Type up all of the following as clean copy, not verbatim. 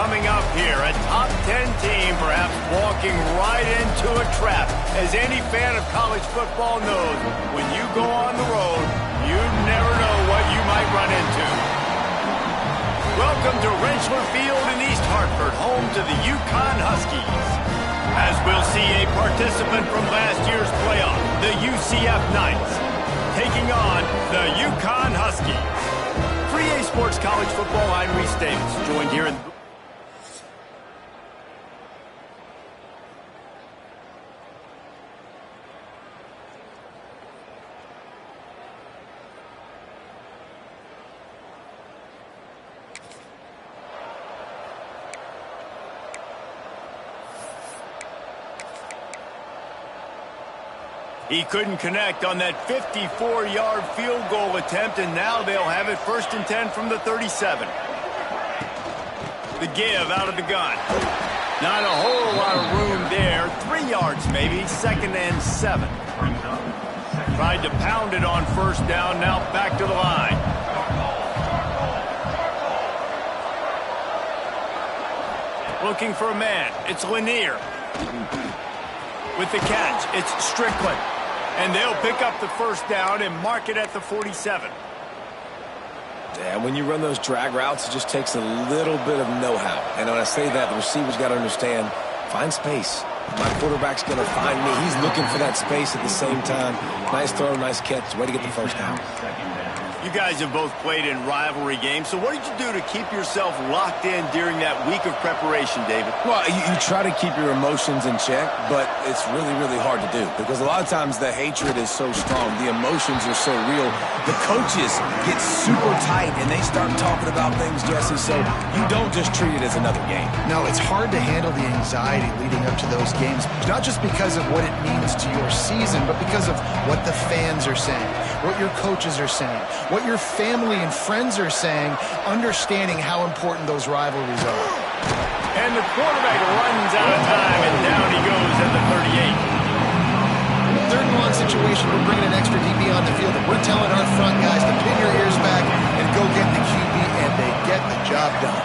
coming up here. A top 10 team perhaps walking right into a trap. As any fan of college football knows, when you go on the road, you never know what you might run into. Welcome to Rentschler Field in East Hartford, home to the UConn Huskies. As we'll see a participant from last year's playoff, the UCF Knights, taking on the UConn Huskies. For EA Sports College Football, I'm Reese Davis, joined here in... He couldn't connect on that 54-yard field goal attempt, and now they'll have it 1st and 10 from the 37. The give out of the gun. Not a whole lot of room there. 3 yards maybe, 2nd and 7. Tried to pound it on 1st down, now back to the line. Looking for a man. It's Lanier. With the catch, it's Strickland. And they'll pick up the 1st down and mark it at the 47. Yeah, when you run those drag routes, it just takes a little bit of know-how. And when I say that, the receiver's got to understand, find space. My quarterback's going to find me. He's looking for that space at the same time. Nice throw, nice catch. Way to get the 1st down. You guys have both played in rivalry games, so what did you do to keep yourself locked in during that week of preparation, David? Well, you try to keep your emotions in check, but it's really, really hard to do because a lot of times the hatred is so strong. The emotions are so real. The coaches get super tight, and they start talking about things, Jesse, so you don't just treat it as another game. No, it's hard to handle the anxiety leading up to those games, not just because of what it means to your season, but because of what the fans are saying, what your coaches are saying, what your family and friends are saying, understanding how important those rivalries are. And the quarterback runs out of time, and down he goes at the 38. 3rd and 1 situation, we're bringing an extra DB on the field, and we're telling our front guys to pin your ears back and go get the QB, and they get the job done.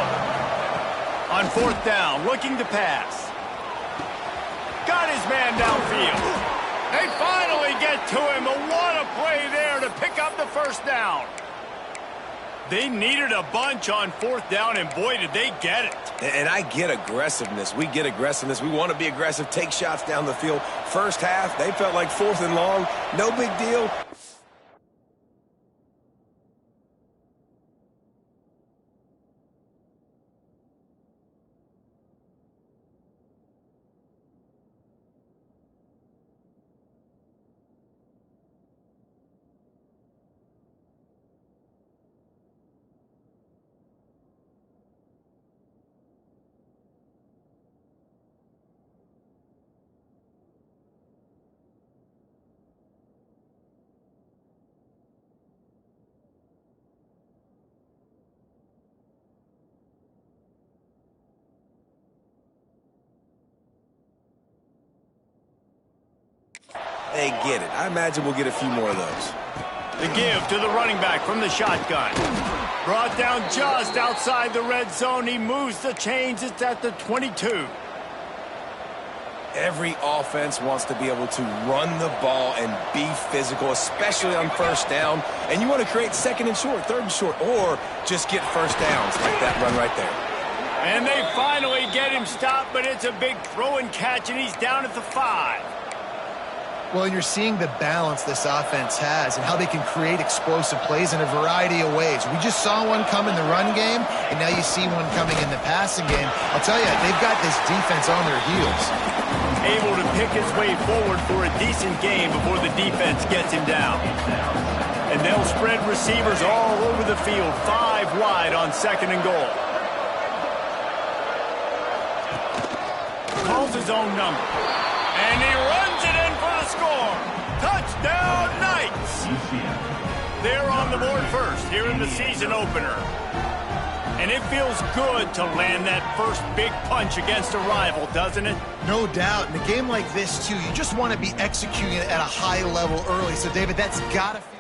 On 4th down, looking to pass. Got his man downfield. They finally get to him, but what a play there to pick up the 1st down. They needed a bunch on 4th down, and boy, did they get it. And I get aggressiveness. We get aggressiveness. We want to be aggressive, take shots down the field. 1st half, they felt like 4th and long. No big deal. They get it. I imagine we'll get a few more of those. The give to the running back from the shotgun. Brought down just outside the red zone. He moves the chains. It's at the 22. Every offense wants to be able to run the ball and be physical, especially on 1st down. And you want to create 2nd and short, 3rd and short, or just get 1st downs like that run right there. And they finally get him stopped, but it's a big throw and catch, and he's down at the 5. Well, and you're seeing the balance this offense has and how they can create explosive plays in a variety of ways. We just saw one come in the run game, and now you see one coming in the passing game. I'll tell you, they've got this defense on their heels. Able to pick his way forward for a decent game before the defense gets him down. And they'll spread receivers all over the field, 5 wide on 2nd and goal. Calls his own number. And he runs it in for the score. Touchdown, Knights! They're on the board first here in the season opener. And it feels good to land that first big punch against a rival, doesn't it? No doubt. In a game like this, too, you just want to be executing it at a high level early. So, David, that's got to feel...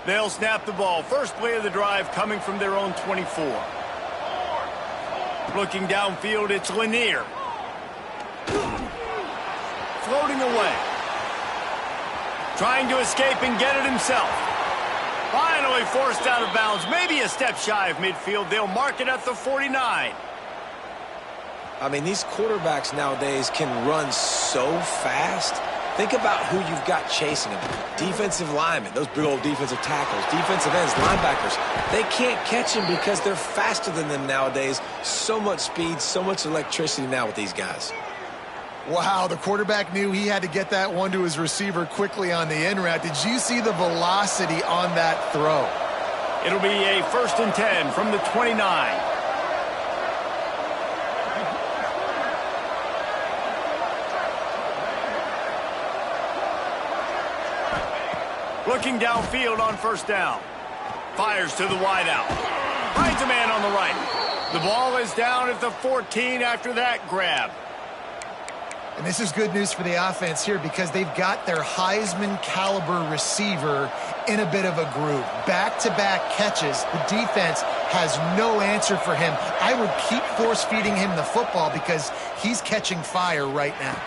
They'll snap the ball. First play of the drive coming from their own 24. Looking downfield, it's Lanier. Floating away. Trying to escape and get it himself. Finally forced out of bounds. Maybe a step shy of midfield. They'll mark it at the 49. I mean, these quarterbacks nowadays can run so fast. Think about who you've got chasing them. Defensive linemen, those big old defensive tackles, defensive ends, linebackers. They can't catch them because they're faster than them nowadays. So much speed, so much electricity now with these guys. Wow, the quarterback knew he had to get that one to his receiver quickly on the in route. Did you see the velocity on that throw? It'll be a 1st and 10 from the 29. Looking downfield on 1st down. Fires to the wideout. Finds a man on the right. The ball is down at the 14 after that grab. And this is good news for the offense here because they've got their Heisman caliber receiver in a bit of a groove. Back-to-back catches. The defense has no answer for him. I would keep force-feeding him the football because he's catching fire right now.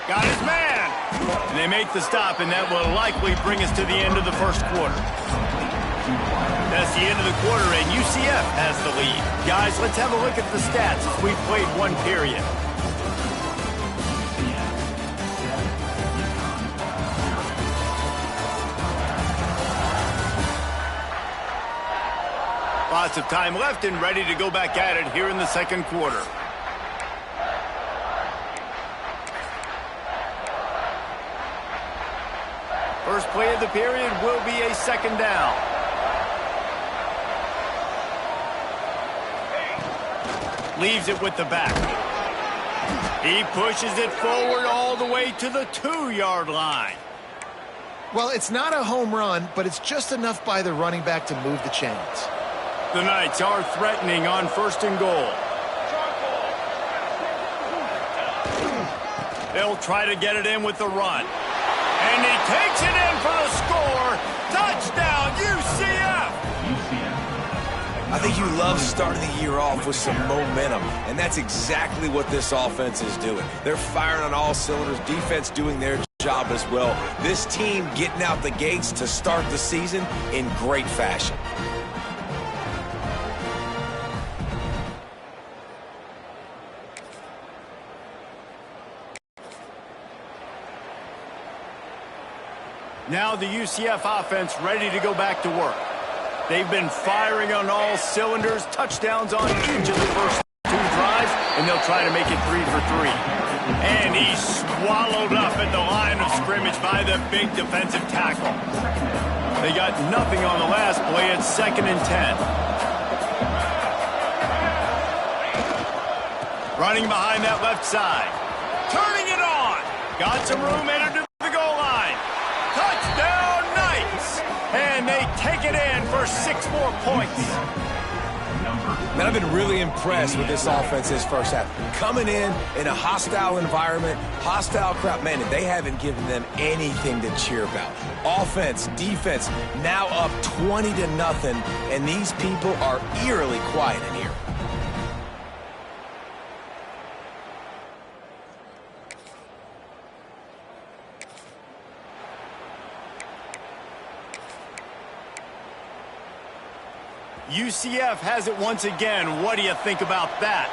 Got his man. And they make the stop, and that will likely bring us to the end of the first quarter. That's the end of the quarter, and UCF has the lead. Guys, let's have a look at the stats as we've played one period. Lots of time left and ready to go back at it here in the second quarter. First play of the period will be a 2nd down. Leaves it with the back. He pushes it forward all the way to the 2-yard line. Well, it's not a home run, but it's just enough by the running back to move the chains. The Knights are threatening on 1st and goal. They'll try to get it in with the run. And he takes it in for the score. Touchdown, UCF! I think you love starting the year off with some momentum, and that's exactly what this offense is doing. They're firing on all cylinders, defense doing their job as well. This team getting out the gates to start the season in great fashion. Now the UCF offense ready to go back to work. They've been firing on all cylinders, touchdowns on each of the first 2 drives, and they'll try to make it 3 for 3. And he's swallowed up at the line of scrimmage by the big defensive tackle. They got nothing on the last play. It's 2nd and 10. Running behind that left side. Turning it on. Got some room entered to the goal line. Touchdown, Knights! And they take it in for 6 more points. Man, I've been really impressed with this offense this first half. Coming in a hostile environment, hostile crowd, man, they haven't given them anything to cheer about. Offense, defense, now up 20-0, and these people are eerily quiet in here. UCF has it once again. What do you think about that?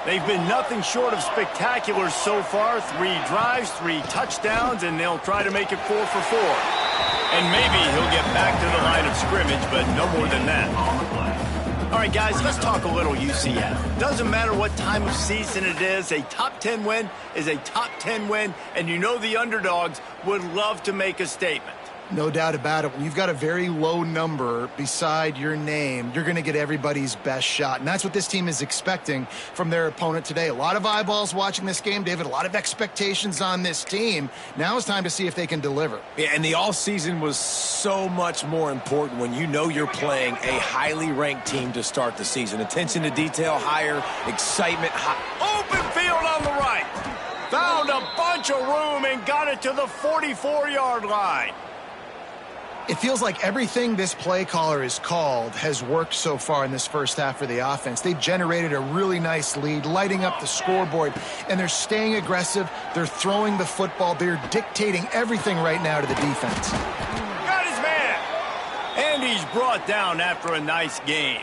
They've been nothing short of spectacular so far. 3 drives, 3 touchdowns, and they'll try to make it 4 for 4. And maybe he'll get back to the line of scrimmage, but no more than that. All right, guys, let's talk a little UCF. Doesn't matter what time of season it is, a top 10 win is a top 10 win, and you know the underdogs would love to make a statement. No doubt about it. When you've got a very low number beside your name, you're going to get everybody's best shot. And that's what this team is expecting from their opponent today. A lot of eyeballs watching this game, David. A lot of expectations on this team. Now it's time to see if they can deliver. Yeah, and the offseason was so much more important when you know you're playing a highly ranked team to start the season. Attention to detail higher, excitement high. Open field on the right. Found a bunch of room and got it to the 44-yard line. It feels like everything this play caller has called has worked so far in this first half for the offense. They've generated a really nice lead, lighting up the scoreboard, and they're staying aggressive. They're throwing the football. They're dictating everything right now to the defense. Got his man! And he's brought down after a nice gain.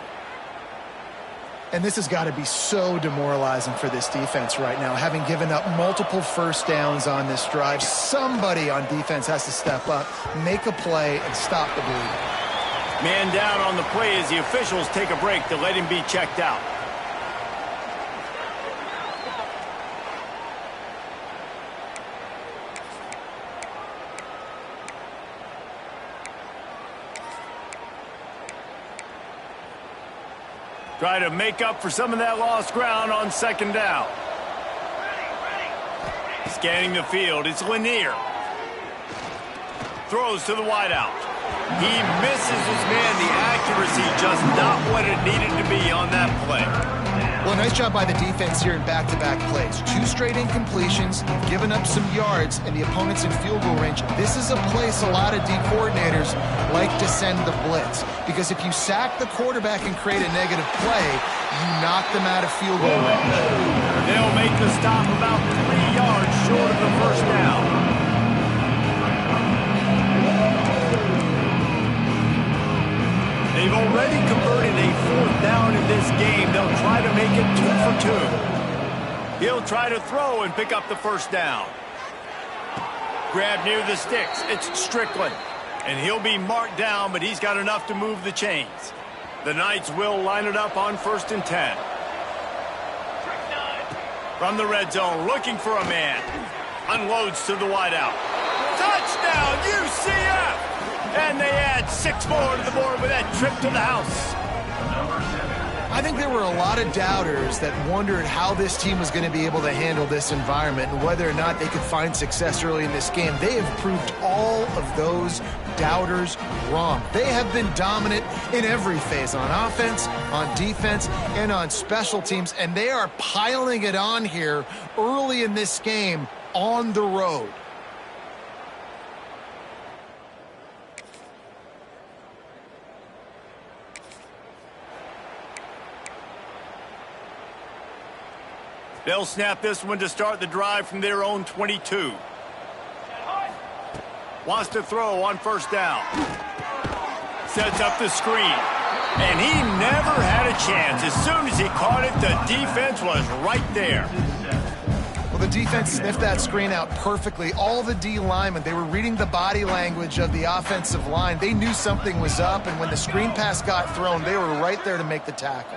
And this has got to be so demoralizing for this defense right now, having given up multiple first downs on this drive. Somebody on defense has to step up, make a play, and stop the bleeding. Man down on the play as the officials take a break to let him be checked out. Try to make up for some of that lost ground on second down. Scanning the field, it's Lanier. Throws to the wideout. He misses his man. The accuracy just not what it needed to be on that play. Well, nice job by the defense here in back-to-back plays. 2 straight incompletions, you've given up some yards, and the opponent's in field goal range. This is a place a lot of D coordinators like to send the blitz, because if you sack the quarterback and create a negative play, you knock them out of field goal range. They'll make the stop about 3 yards short of the first down. They've already converted a 4th down in this game. They'll try to make it 2 for 2. He'll try to throw and pick up the first down. Grab near the sticks. It's Strickland. And he'll be marked down, but he's got enough to move the chains. The Knights will line it up on 1st and 10. From the red zone, looking for a man. Unloads to the wideout. Touchdown, UCF! And they add 6 more to the board with that trip to the house. I think there were a lot of doubters that wondered how this team was going to be able to handle this environment and whether or not they could find success early in this game. They have proved all of those doubters wrong. They have been dominant in every phase, on offense, on defense, and on special teams, and they are piling it on here early in this game on the road. They'll snap this one to start the drive from their own 22. Wants to throw on 1st down. Sets up the screen. And he never had a chance. As soon as he caught it, the defense was right there. Well, the defense sniffed that screen out perfectly. All the D linemen, they were reading the body language of the offensive line. They knew something was up, and when the screen pass got thrown, they were right there to make the tackle.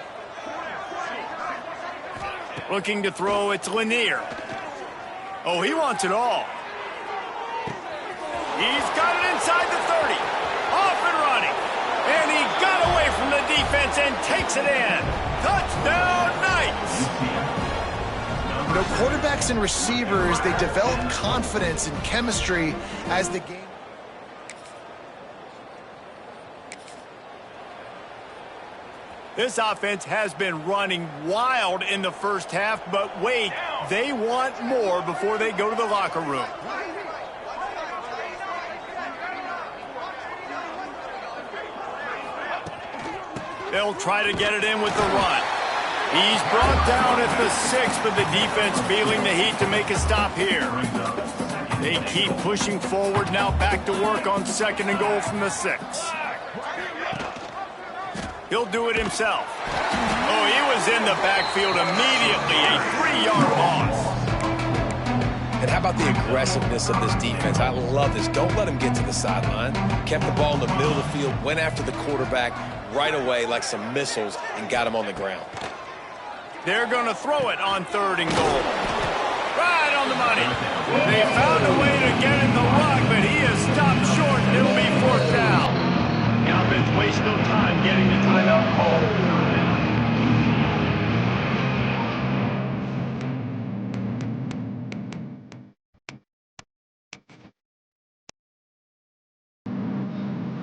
Looking to throw, it's Lanier. Oh, he wants it all. He's got it inside the 30. Off and running. And he got away from the defense and takes it in. Touchdown, Knights! You know, quarterbacks and receivers, they develop confidence and chemistry as the game. This offense has been running wild in the first half, but wait, they want more before they go to the locker room. They'll try to get it in with the run. He's brought down at the 6, but the defense feeling the heat to make a stop here. They keep pushing forward, now back to work on 2nd and goal from the 6. He'll do it himself. Oh, he was in the backfield immediately. A 3-yard loss. And how about the aggressiveness of this defense? I love this. Don't let him get to the sideline. Kept the ball in the middle of the field, went after the quarterback right away like some missiles and got him on the ground. They're going to throw it on 3rd and goal. Right on the money. They found a way to get in the run, but he is stopped short. It'll be 4th down. The offense wastes no time getting the timeout called.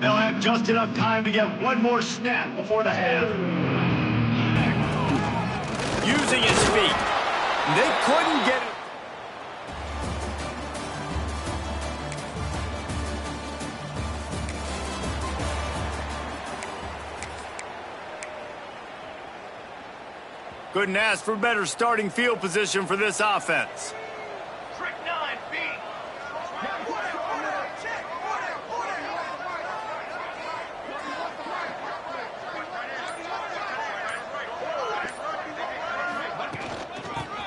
They'll have just enough time to get one more snap before the half. Using his feet. They couldn't get it. Couldn't ask for better starting field position for this offense.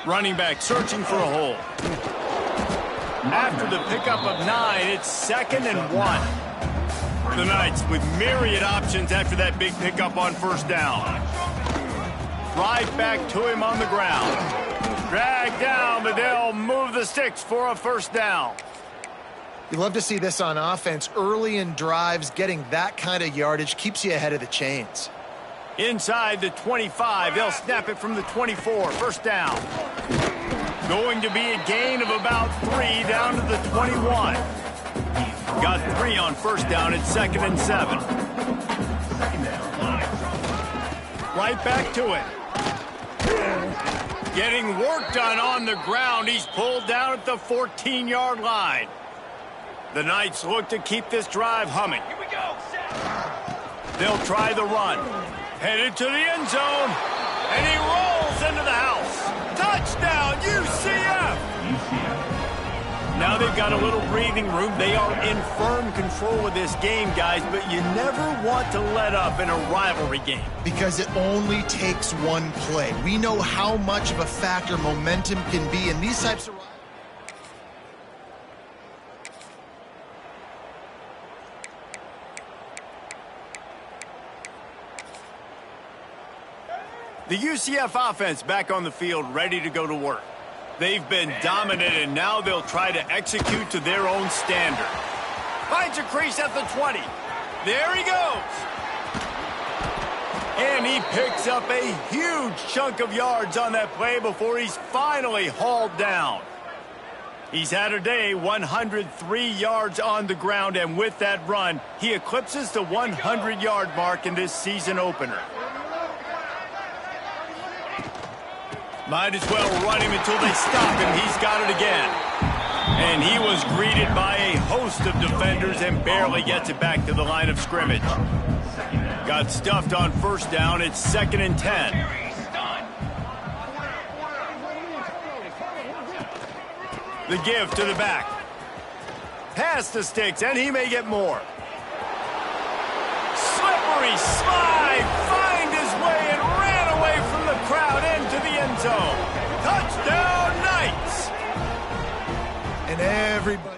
Running back searching for a hole. After the pickup of 9, it's 2nd and 1. The Knights with myriad options after that big pickup on first down. Right back to him on the ground. Dragged down, but they'll move the sticks for a first down. You love to see this on offense. Early in drives, getting that kind of yardage keeps you ahead of the chains. Inside the 25, they'll snap it from the 24, first down. Going to be a gain of about 3 down to the 21. Got 3 on first down at 2nd and 7. Right back to it. Getting work done on the ground. He's pulled down at the 14-yard line. The Knights look to keep this drive humming. Here we go. They'll try the run. Headed to the end zone, and he rolls into the house. Touchdown, UCF! Now they've got a little breathing room. They are in firm control of this game, guys, but you never want to let up in a rivalry game. Because it only takes one play. We know how much of a factor momentum can be in these types of rivalries. The UCF offense back on the field, ready to go to work. They've been dominant, and now they'll try to execute to their own standard. Finds a crease at the 20. There he goes. And he picks up a huge chunk of yards on that play before he's finally hauled down. He's had a day, 103 yards on the ground, and with that run, he eclipses the 100-yard mark in this season opener. Might as well run him until they stop him. He's got it again. And he was greeted by a host of defenders and barely gets it back to the line of scrimmage. Got stuffed on first down. It's 2nd and 10. The give to the back. Past the sticks, and he may get more. Slippery slide. Find his way and ran away from the crowd into the end zone. Touchdown, Knights! And everybody.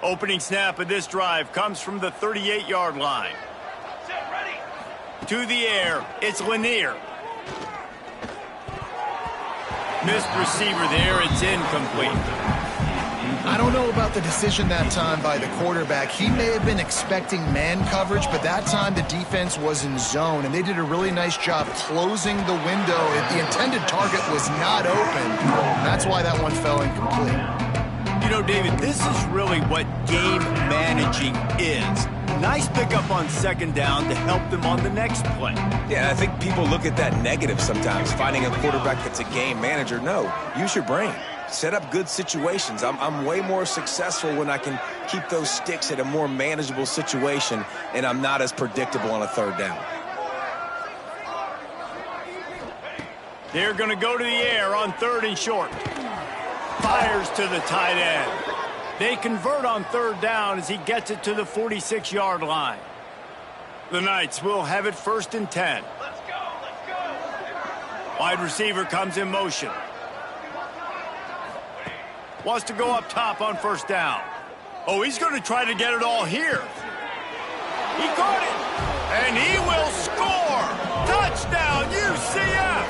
Opening snap of this drive comes from the 38-yard line. To the air, it's Lanier. Missed receiver there, it's incomplete. I don't know about the decision that time by the quarterback. He may have been expecting man coverage, but that time the defense was in zone, and they did a really nice job closing the window. The intended target was not open. That's why that one fell incomplete. You know, David, this is really what game managing is. Nice pickup on second down to help them on the next play. Yeah, I think people look at that negative sometimes, finding a quarterback that's a game manager. No, use your brain. Set up good situations. I'm way more successful when I can keep those sticks at a more manageable situation, and I'm not as predictable on a third down. They're going to go to the air on 3rd and short. Fires to the tight end. They convert on 3rd down as he gets it to the 46-yard line. The Knights will have it 1st and 10. Let's go, let's go. Wide receiver comes in motion. Wants to go up top on 1st down. Oh, he's going to try to get it all here. He caught it, and he will score. Touchdown, UCF.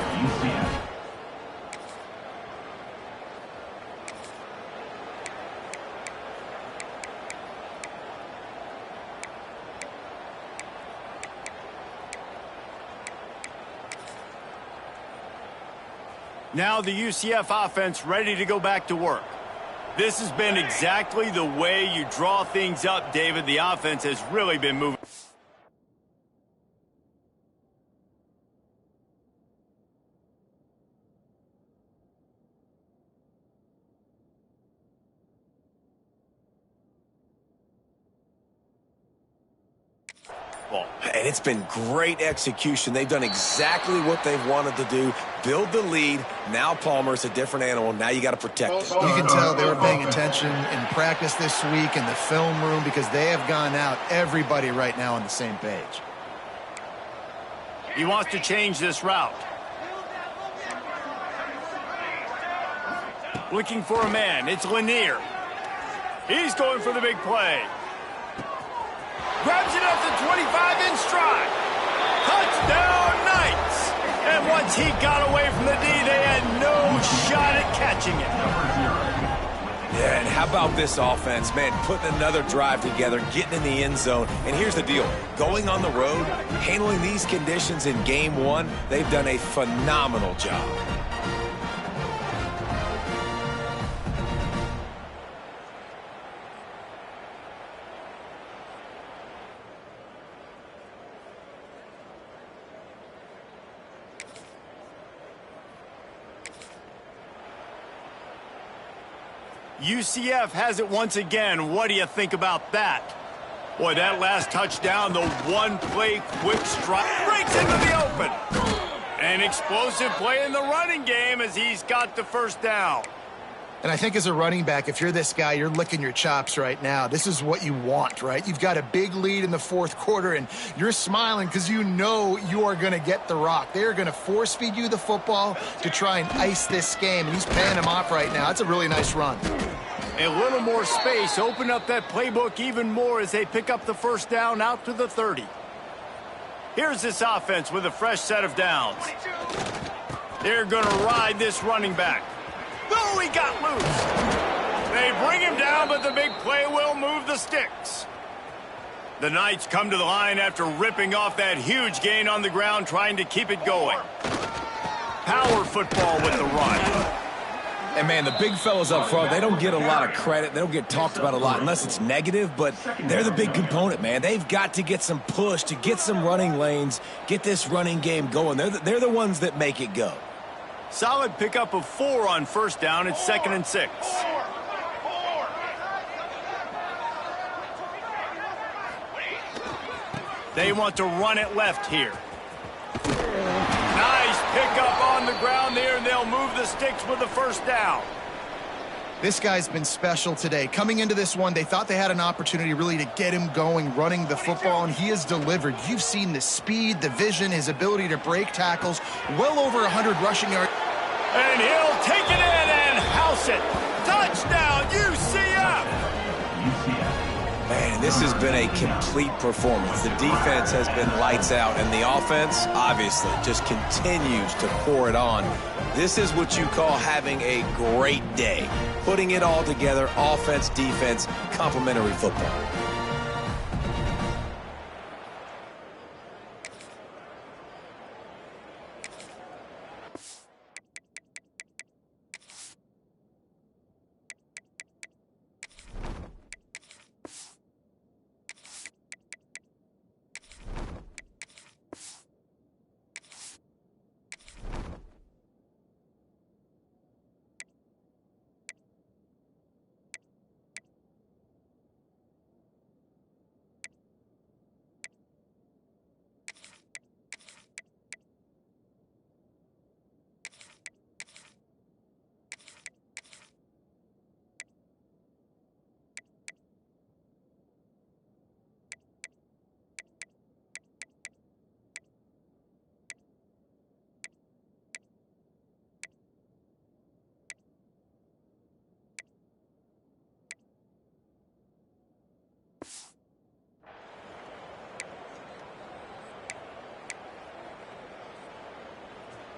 Now the UCF offense ready to go back to work. This has been exactly the way you draw things up, David. The offense has really been moving. football. And it's been great execution. They've done exactly what they've wanted to do. Build the lead. Now Palmer's a different animal. Now you got to protect it. You can tell they were paying attention in practice this week in the film room because they have gone out, everybody right now on the same page. He wants to change this route. Looking for a man. It's Lanier. He's going for the big play. Grabs it up to 25 in stride. Touchdown, Knights! And once he got away from the D, they had no shot at catching it. Yeah, and how about this offense, man, putting another drive together, getting in the end zone. And here's the deal. Going on the road, handling these conditions in game one, they've done a phenomenal job. UCF has it once again. What do you think about that? Boy, that last touchdown, the one-play quick strike, breaks into the open. An explosive play in the running game as he's got the first down. And I think as a running back, if you're this guy, you're licking your chops right now. This is what you want, right? You've got a big lead in the fourth quarter, and you're smiling because you know you are going to get the rock. They're going to force-feed you the football to try and ice this game, and he's paying him off right now. That's a really nice run. A little more space, open up that playbook even more as they pick up the first down out to the 30. Here's this offense with a fresh set of downs. They're going to ride this running back. Oh, he got loose. They bring him down, but the big play will move the sticks. The Knights come to the line after ripping off that huge gain on the ground, trying to keep it going. Power football with the run. And, man, the big fellas up front, they don't get a lot of credit. They don't get talked about a lot unless it's negative, but they're the big component, man. They've got to get some push, to get some running lanes, get this running game going. They're the ones that make it go. Solid pickup of 4 on first down. It's 2nd and 6. They want to run it left here. Nice pickup on the ground there, and they'll move the sticks with the first down. This guy's been special today. Coming into this one, they thought they had an opportunity really to get him going, running the football, and he has delivered. You've seen the speed, the vision, his ability to break tackles, well over 100 rushing yards. And he'll take it in and house it. Touchdown, UCF! Man, this has been a complete performance. The defense has been lights out, and the offense, obviously, just continues to pour it on. This is what you call having a great day. Putting it all together, offense, defense, complementary football.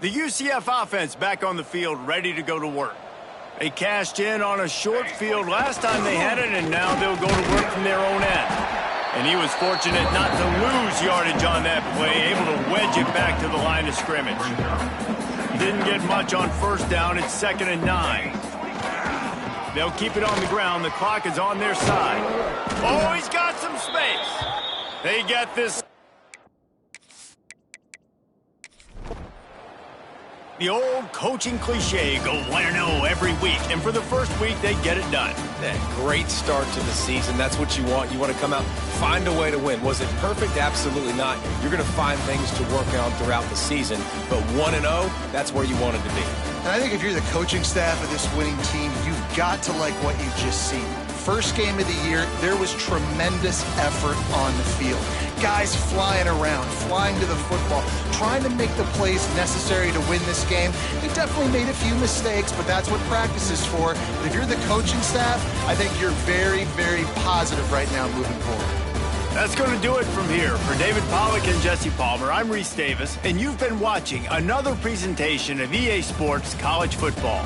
The UCF offense back on the field, ready to go to work. They cashed in on a short field last time they had it, and now they'll go to work from their own end. And he was fortunate not to lose yardage on that play, able to wedge it back to the line of scrimmage. Didn't get much on first down. It's 2nd and 9. They'll keep it on the ground. The clock is on their side. Oh, he's got some space. They get this. The old coaching cliche, go 1-0 every week. And for the first week, they get it done. Yeah, great start to the season. That's what you want. You want to come out, find a way to win. Was it perfect? Absolutely not. You're going to find things to work on throughout the season. But 1-0, that's where you wanted to be. And I think if you're the coaching staff of this winning team, you've got to like what you've just seen. First game of the year, there was tremendous effort on the field. Guys flying around, flying to the football, trying to make the plays necessary to win this game. They definitely made a few mistakes, but that's what practice is for. But if you're the coaching staff, I think you're very, very positive right now moving forward. That's going to do it from here. For David Pollack and Jesse Palmer, I'm Reese Davis, and you've been watching another presentation of EA Sports College Football.